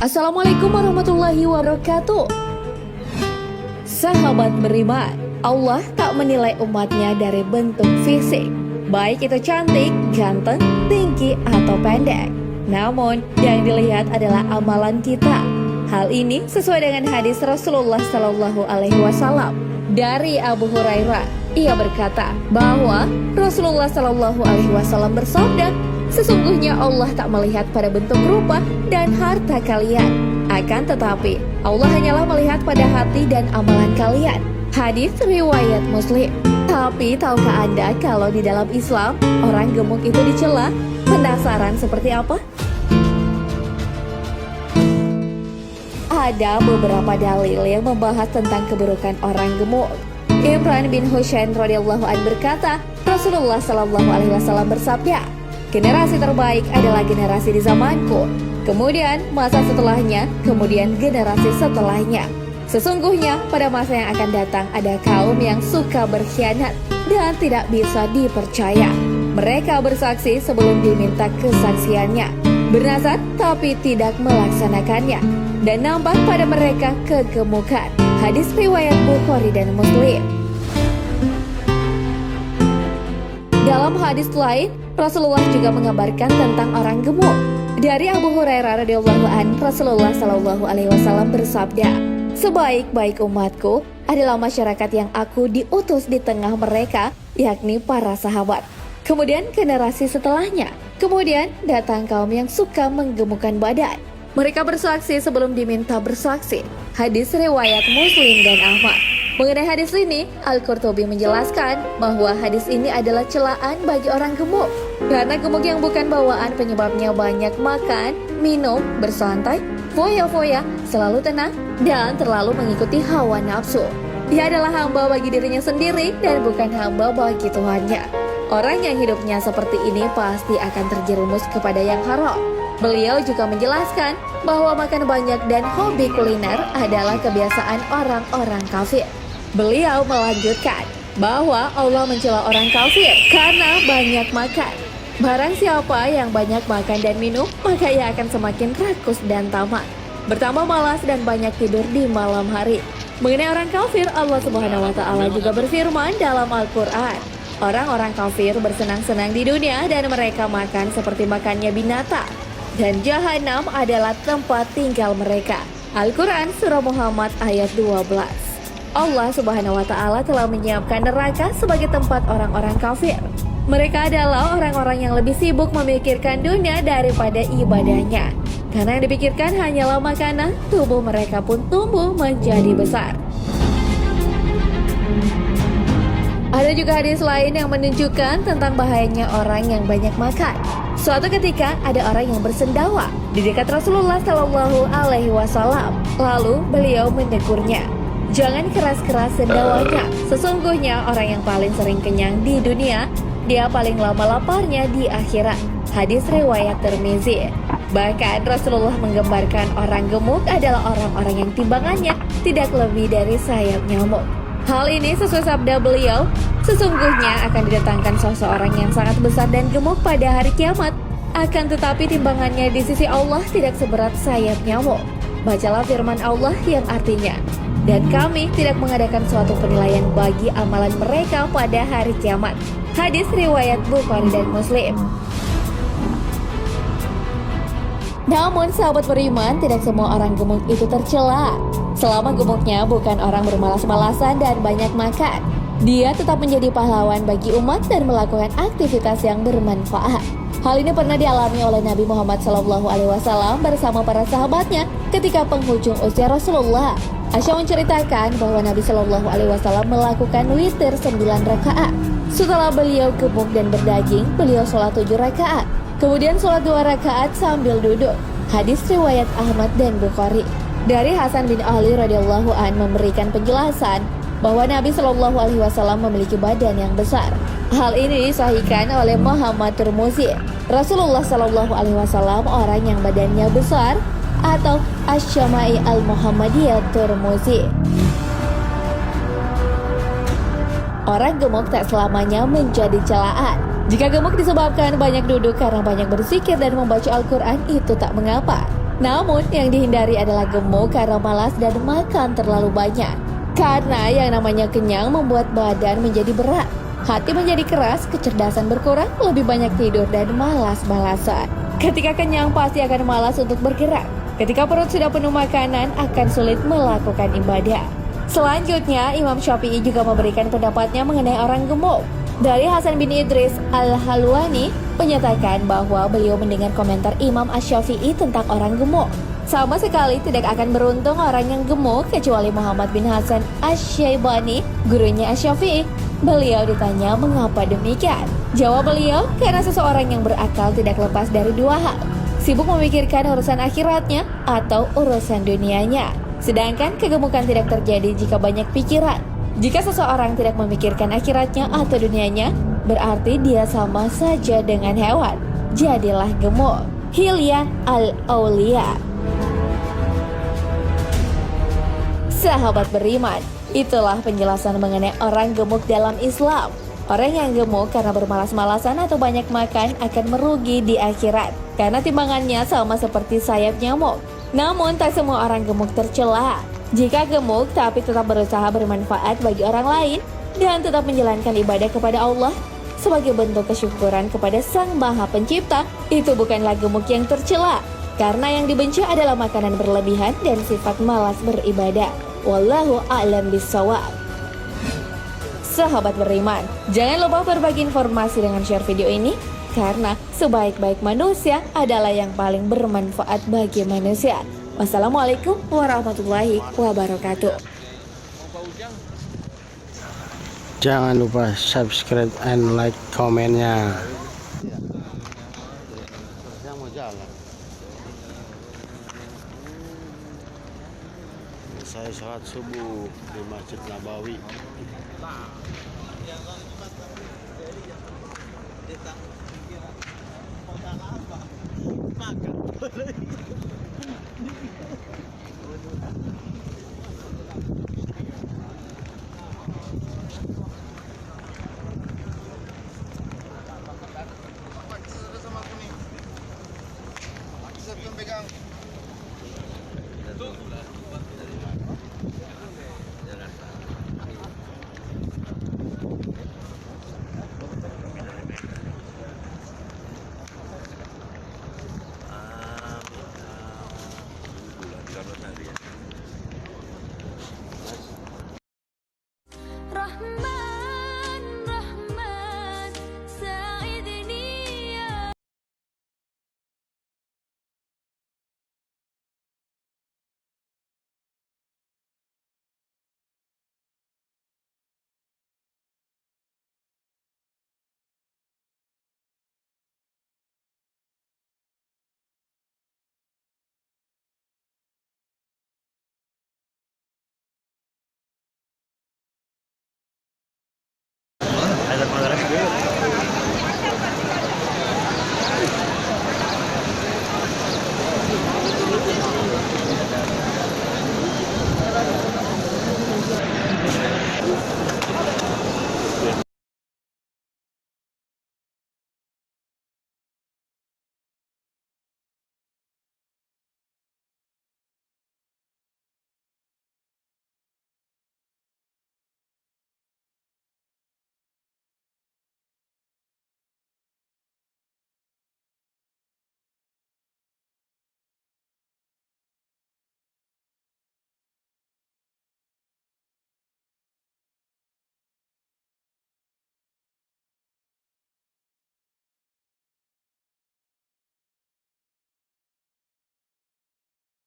Assalamualaikum warahmatullahi wabarakatuh. Sahabat beriman, Allah tak menilai umatnya dari bentuk fisik, baik itu cantik, ganteng, tinggi, atau pendek. Namun, yang dilihat adalah amalan kita. Hal ini sesuai dengan hadis Rasulullah Shallallahu Alaihi Wasallam dari Abu Hurairah. Ia berkata bahwa Rasulullah Shallallahu Alaihi Wasallam bersabda, sesungguhnya Allah tak melihat pada bentuk rupa dan harta kalian. Akan tetapi, Allah hanyalah melihat pada hati dan amalan kalian. Hadis riwayat Muslim. Tapi tahukah Anda kalau di dalam Islam, orang gemuk itu dicela? Penasaran seperti apa? Ada beberapa dalil yang membahas tentang keburukan orang gemuk. Imran bin Husain radhiyallahu anhu berkata, Rasulullah Shallallahu Alaihi Wasallam bersabda, generasi terbaik adalah generasi di zamanku, kemudian masa setelahnya, kemudian generasi setelahnya. Sesungguhnya pada masa yang akan datang ada kaum yang suka berkhianat dan tidak bisa dipercaya. Mereka bersaksi sebelum diminta kesaksiannya, bernazar tapi tidak melaksanakannya, dan nampak pada mereka kegemukan. Hadis riwayat Bukhari dan Muslim. Dalam hadis lain, Rasulullah juga mengabarkan tentang orang gemuk. Dari Abu Hurairah radhiyallahu anhu, Rasulullah Shallallahu Alaihi Wasallam bersabda, sebaik-baik umatku adalah masyarakat yang aku diutus di tengah mereka, yakni para sahabat. Kemudian generasi setelahnya, kemudian datang kaum yang suka menggemukkan badan. Mereka bersaksi sebelum diminta bersaksi. Hadis riwayat Muslim dan Ahmad. Mengenai hadis ini, Al-Qurtubi menjelaskan bahwa hadis ini adalah celaan bagi orang gemuk. Karena gemuk yang bukan bawaan penyebabnya banyak makan, minum, bersantai, foya-foya, selalu tenang, dan terlalu mengikuti hawa nafsu. Dia adalah hamba bagi dirinya sendiri dan bukan hamba bagi Tuhannya. Orang yang hidupnya seperti ini pasti akan terjerumus kepada yang haram. Beliau juga menjelaskan bahwa makan banyak dan hobi kuliner adalah kebiasaan orang-orang kafir. Beliau melanjutkan bahwa Allah mencela orang kafir karena banyak makan. Barang siapa yang banyak makan dan minum, maka ia akan semakin rakus dan tamak, bertambah malas dan banyak tidur di malam hari. Mengenai orang kafir, Allah Subhanahu wa Ta'ala juga berfirman dalam Al-Quran, orang-orang kafir bersenang-senang di dunia dan mereka makan seperti makannya binatang, dan jahanam adalah tempat tinggal mereka. Al-Quran Surah Muhammad ayat 12. Allah Subhanahu wa Ta'ala telah menyiapkan neraka sebagai tempat orang-orang kafir. Mereka adalah orang-orang yang lebih sibuk memikirkan dunia daripada ibadahnya. Karena yang dipikirkan hanyalah makanan, tubuh mereka pun tumbuh menjadi besar. Ada juga hadis lain yang menunjukkan tentang bahayanya orang yang banyak makan. Suatu ketika ada orang yang bersendawa di dekat Rasulullah Shallallahu Alaihi Wasallam. Lalu beliau menegurnya, jangan keras-keras sendawanya. Sesungguhnya orang yang paling sering kenyang di dunia, dia paling lama laparnya di akhirat. Hadis riwayat Tirmizi. Bahkan Rasulullah menggambarkan orang gemuk adalah orang-orang yang timbangannya tidak lebih dari sayap nyamuk. Hal ini sesuai sabda beliau, sesungguhnya akan didatangkan seseorang yang sangat besar dan gemuk pada hari kiamat. Akan tetapi timbangannya di sisi Allah tidak seberat sayap nyamuk. Bacalah firman Allah yang artinya, dan kami tidak mengadakan suatu penilaian bagi amalan mereka pada hari kiamat. Hadis riwayat Bukhari dan Muslim. Namun sahabat beriman, tidak semua orang gemuk itu tercela. Selama gemuknya bukan orang bermalas-malasan dan banyak makan, dia tetap menjadi pahlawan bagi umat dan melakukan aktivitas yang bermanfaat. Hal ini pernah dialami oleh Nabi Muhammad SAW bersama para sahabatnya ketika penghujung usia Rasulullah. Aisyah menceritakan bahwa Nabi SAW melakukan witir 9 rakaat. Setelah beliau gemuk dan berdaging, beliau sholat 7 rakaat. Kemudian sholat 2 rakaat sambil duduk. Hadis riwayat Ahmad dan Bukhari. Dari Hasan bin Ali radhiyallahu an memberikan penjelasan bahwa Nabi Shallallahu Alaihi Wasallam memiliki badan yang besar. Hal ini disahihkan oleh Muhammad Tirmizi. Rasulullah Shallallahu Alaihi Wasallam orang yang badannya besar atau Asy-Syamai Al-Muhammadiyah Tirmizi. Orang gemuk tak selamanya menjadi celaan. Jika gemuk disebabkan banyak duduk karena banyak berzikir dan membaca Al-Quran, itu tak mengapa. Namun yang dihindari adalah gemuk karena malas dan makan terlalu banyak. Karena yang namanya kenyang membuat badan menjadi berat, hati menjadi keras, kecerdasan berkurang, lebih banyak tidur dan malas-malasan. Ketika kenyang pasti akan malas untuk bergerak. Ketika perut sudah penuh makanan akan sulit melakukan ibadah. Selanjutnya, Imam Syafi'i juga memberikan pendapatnya mengenai orang gemuk. Dari Hasan bin Idris Al-Halwani menyatakan bahwa beliau mendengar komentar Imam Asy-Syafi'i tentang orang gemuk. Sama sekali tidak akan beruntung orang yang gemuk kecuali Muhammad bin Hasan Asy-Syaibani, gurunya Asy-Syafi'i. Beliau ditanya mengapa demikian. Jawab beliau, karena seseorang yang berakal tidak lepas dari dua hal. Sibuk memikirkan urusan akhiratnya atau urusan dunianya. Sedangkan kegemukan tidak terjadi jika banyak pikiran. Jika seseorang tidak memikirkan akhiratnya atau dunianya, berarti dia sama saja dengan hewan. Jadilah gemuk. Hilya Al-Aulia. Sahabat beriman, itulah penjelasan mengenai orang gemuk dalam Islam. Orang yang gemuk karena bermalas-malasan atau banyak makan akan merugi di akhirat, karena timbangannya sama seperti sayap nyamuk. Namun tak semua orang gemuk tercela. Jika gemuk tapi tetap berusaha bermanfaat bagi orang lain dan tetap menjalankan ibadah kepada Allah sebagai bentuk kesyukuran kepada Sang Maha Pencipta, itu bukanlah gemuk yang tercela. Karena yang dibenci adalah makanan berlebihan dan sifat malas beribadah. Wallahu a'lam bishawab. Sahabat beriman, jangan lupa berbagi informasi dengan share video ini, karena sebaik-baik manusia adalah yang paling bermanfaat bagi manusia. Wassalamualaikum warahmatullahi wabarakatuh. Jangan lupa subscribe and like komennya. Saya sholat subuh di Masjid Nabawi.